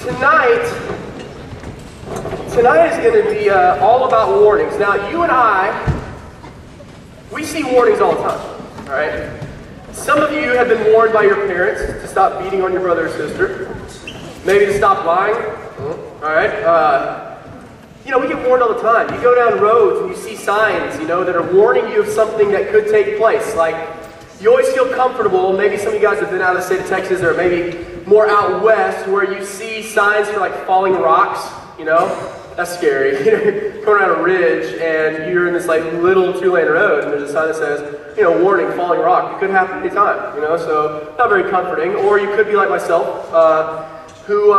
Tonight is going to be all about warnings. Now, you and I, we see warnings all the time, all right? Some of you have been warned by your parents to stop beating on your brother or sister, maybe to stop lying, all right? We get warned all the time. You go down roads and you see signs, that are warning you of something that could take place. Like, you always feel comfortable, maybe some of you guys have been out of the state of Texas or maybe more out west where you see signs for like falling rocks, That's scary. You're going around a ridge and you're in this like little 2-lane road and there's a sign that says, warning, falling rock. It could happen anytime, so not very comforting. Or you could be like myself, who,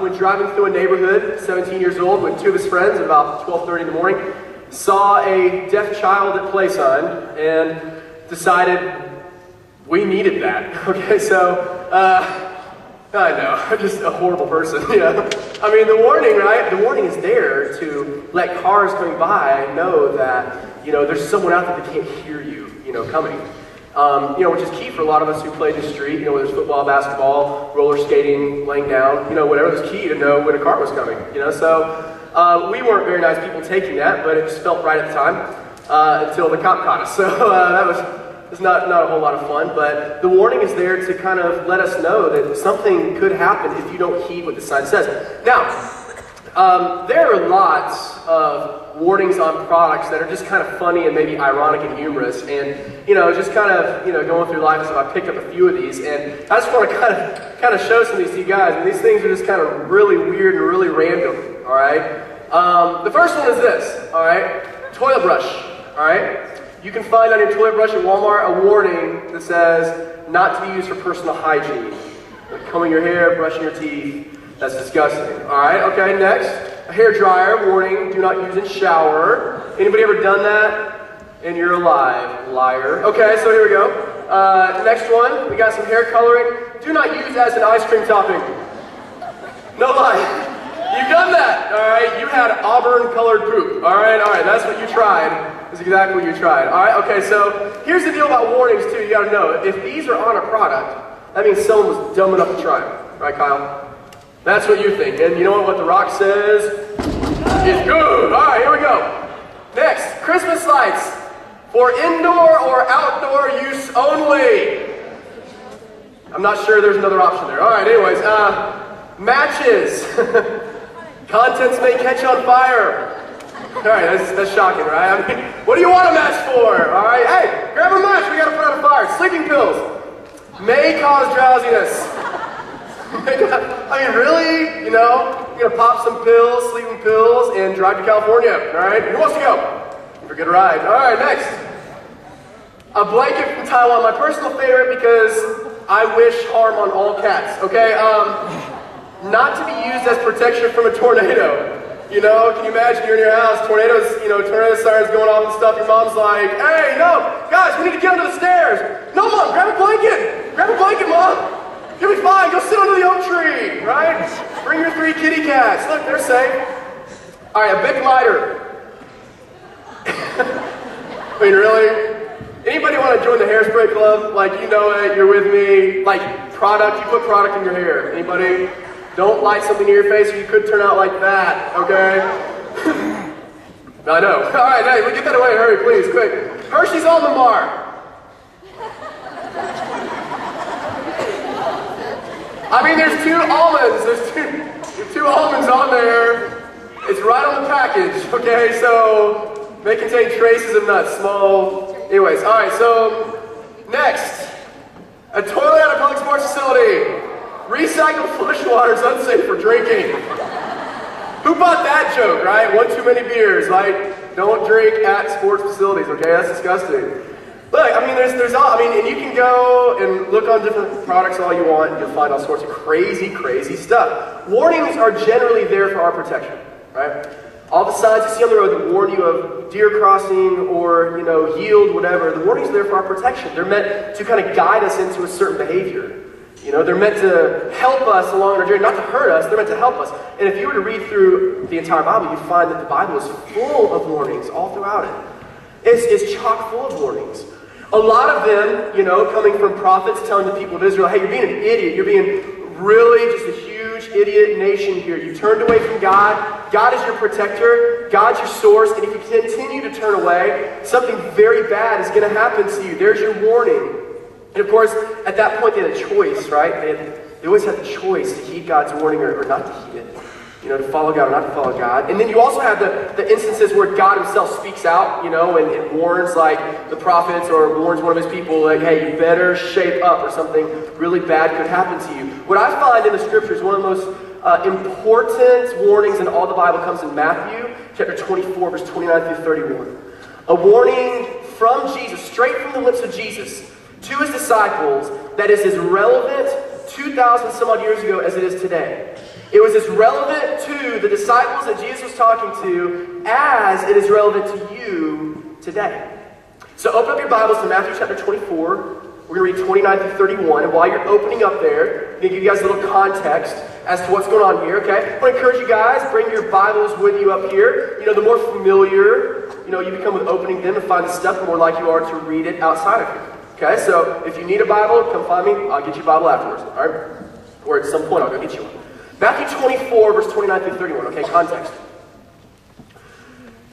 when driving through a neighborhood, 17 years old, with two of his friends at about 12:30 in the morning, saw a deaf child at play sign and decided we needed that. Okay, so, I know, I'm just a horrible person, I mean, the warning, right? The warning is there to let cars coming by know that, there's someone out there that can't hear you, coming. Which is key for a lot of us who play in the street, whether it's football, basketball, roller skating, laying down, whatever, it was key to know when a car was coming, So, we weren't very nice people taking that, but it just felt right at the time, until the cop caught us. So, that was not a whole lot of fun, but the warning is there to kind of let us know that something could happen if you don't heed what the sign says. Now, there are lots of warnings on products that are just kind of funny and maybe ironic and humorous, and just kind of going through life. So I picked up a few of these, and I just want to kind of show some of these to you guys. And these things are just kind of really weird and really random. All right. The first one is this. All right, toilet brush. All right. You can find on your toilet brush at Walmart a warning that says not to be used for personal hygiene. Like combing your hair, brushing your teeth. That's disgusting. All right, okay, next. A hair dryer, warning, do not use in shower. Anybody ever done that? And you're alive, liar. Okay, so here we go. Next one, we got some hair coloring. Do not use as an ice cream topping. No lie. You've done that, all right? You had auburn-colored poop. All right, that's what you tried. That's exactly what you tried. All right, okay, so here's the deal about warnings, too. You got to know, if these are on a product, that means someone was dumb enough to try them. Right, Kyle? That's what you think. And you know what The Rock says is good. All right, here we go. Next, Christmas lights for indoor or outdoor use only. I'm not sure there's another option there. All right, anyways, matches. Contents may catch on fire. All right, that's shocking, right? I mean, what do you want a match for? All right, hey, grab a match. We got to put out a fire. Sleeping pills may cause drowsiness. I mean, really? You're going to pop some pills, sleeping pills, and drive to California, all right? Who wants to go? For a good ride. All right, next. A blanket from Taiwan, my personal favorite because I wish harm on all cats, okay? Not to be used as protection from a tornado. Can you imagine you're in your house, tornado sirens going off and stuff, your mom's like, hey, no, guys, we need to get under the stairs. No, Mom, grab a blanket. Grab a blanket, Mom. You'll be fine, go sit under the oak tree, right? Bring your 3 kitty cats. Look, they're safe. All right, a big lighter. I mean, really? Anybody want to join the hairspray club? Like, it, you're with me. Like, product, you put product in your hair. Anybody? Don't light something near your face or you could turn out like that, okay? I know. All right, hey, get that away, hurry, please, quick. Hershey's Almond Bar. I mean, there's 2 almonds. There's two almonds on there. It's right on the package, okay? So they contain traces of nuts, small. Anyways, all right, so next. A toilet at a public sports facility. Recycled flush water is unsafe for drinking. Who bought that joke, right? One too many beers, like, don't drink at sports facilities, okay? That's disgusting. Look, I mean, and you can go and look on different products all you want, and you'll find all sorts of crazy, crazy stuff. Warnings are generally there for our protection, right? All the signs you see on the road that warn you of deer crossing or, yield, whatever, the warnings are there for our protection. They're meant to kind of guide us into a certain behavior. They're meant to help us along our journey, not to hurt us, they're meant to help us. And if you were to read through the entire Bible, you'd find that the Bible is full of warnings all throughout it. It's chock full of warnings. A lot of them, coming from prophets telling the people of Israel, hey, you're being an idiot, you're being really just a huge huge idiot nation here. You turned away from God. God is your protector. God's your source. And if you continue to turn away, something very bad is going to happen to you. There's your warning. And of course, at that point, they had a choice, right? They always had the choice to heed God's warning or not to heed it. To follow God or not to follow God. And then you also have the instances where God himself speaks out, and warns like the prophets or warns one of his people like, hey, you better shape up or something really bad could happen to you. What I find in the scriptures, one of the most important warnings in all the Bible comes in Matthew chapter 24, verse 29 through 31. A warning from Jesus, straight from the lips of Jesus, to his disciples that is as relevant 2,000 some odd years ago as it is today. It was as relevant to the disciples that Jesus was talking to as it is relevant to you today. So open up your Bibles to Matthew chapter 24. We're going to read 29 through 31. And while you're opening up there, I'm going to give you guys a little context as to what's going on here, okay? I want to encourage you guys, bring your Bibles with you up here. The more familiar, you become with opening them and find the stuff, the more likely you are to read it outside of here. Okay, so if you need a Bible, come find me. I'll get you a Bible afterwards, all right? Or at some point, I'll go get you one. Matthew 24, verse 29 through 31. Okay, context.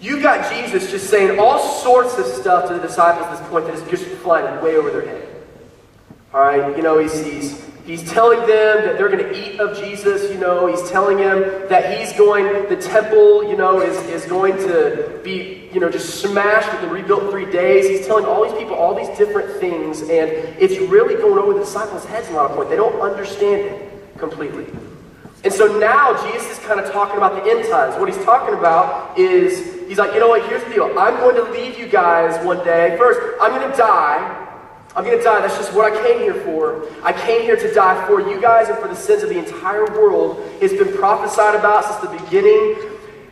You got Jesus just saying all sorts of stuff to the disciples at this point that is just flying way over their head. All right, he's telling them that they're going to eat of Jesus. He's telling them that the temple, is going to be, just smashed and rebuilt in 3 days. He's telling all these people all these different things, and it's really going over the disciples' heads at a lot of points. They don't understand it completely. And so now Jesus is kind of talking about the end times. What he's talking about is, he's like, here's the deal. I'm going to leave you guys one day. First, I'm going to die. That's just what I came here for. I came here to die for you guys and for the sins of the entire world. It's been prophesied about since the beginning.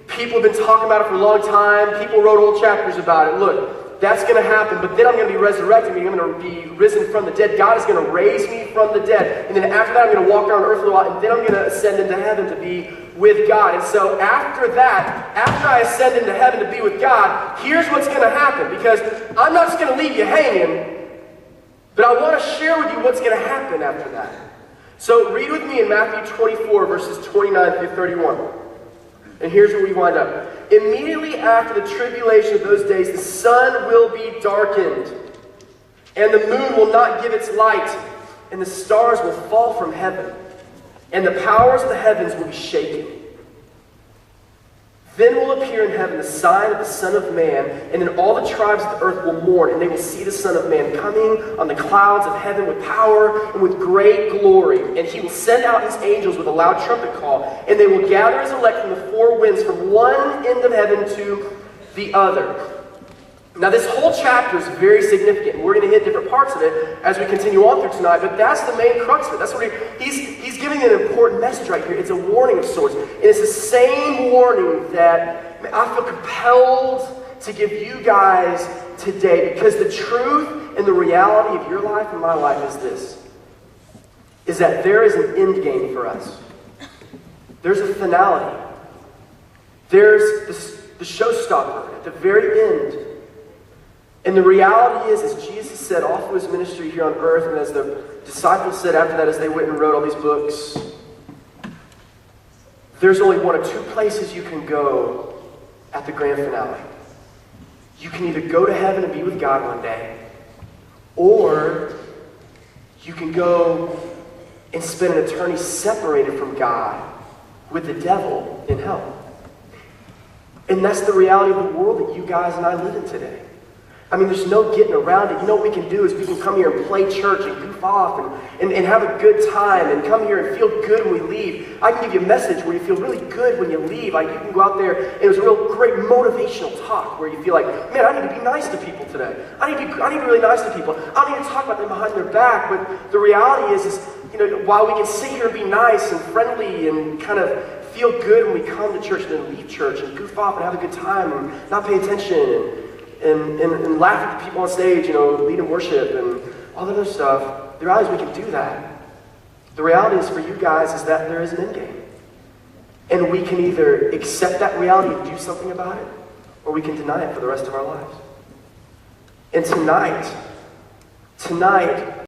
People have been talking about it for a long time. People wrote whole chapters about it. Look, that's going to happen, but then I'm going to be resurrected. I'm going to be risen from the dead. God is going to raise me from the dead. And then after that, I'm going to walk around earth a little while, and then I'm going to ascend into heaven to be with God. And so after that, after I ascend into heaven to be with God, here's what's going to happen. Because I'm not just going to leave you hanging, but I want to share with you what's going to happen after that. So read with me in Matthew 24, verses 29 through 31. And here's where we wind up. Immediately after the tribulation of those days, the sun will be darkened, and the moon will not give its light, and the stars will fall from heaven, and the powers of the heavens will be shaken. Then will appear in heaven the sign of the Son of Man, and then all the tribes of the earth will mourn, and they will see the Son of Man coming on the clouds of heaven with power and with great glory. And he will send out his angels with a loud trumpet call, and they will gather his elect from the four winds, from one end of heaven to the other. Now this whole chapter is very significant, and we're going to hit different parts of it as we continue on through tonight, but that's the main crux of it. That's what he's giving an important message right here. It's a warning of sorts, and it's the same warning that I feel compelled to give you guys today, because the truth and the reality of your life and my life is this, is that there is an end game for us. There's a finality. There's the showstopper at the very end. And the reality is, as Jesus said all through his ministry here on earth, and as the disciples said after that as they went and wrote all these books, there's only one of two places you can go at the grand finale. You can either go to heaven and be with God one day, or you can go and spend an eternity separated from God with the devil in hell. And that's the reality of the world that you guys and I live in today. I mean, there's no getting around it. You know what we can do is we can come here and play church and goof off and have a good time and come here and feel good when we leave. I can give you a message where you feel really good when you leave. You can go out there and it was a real great motivational talk where you feel like, man, I need to be nice to people today. I need to be really nice to people. I don't need to talk about them behind their back. But the reality is while we can sit here and be nice and friendly and kind of feel good when we come to church and then leave church and goof off and have a good time and not pay attention and laugh at the people on stage, lead in worship and all that other stuff. The reality is we can do that. The reality is for you guys is that there is an end game. And we can either accept that reality and do something about it, or we can deny it for the rest of our lives. And tonight,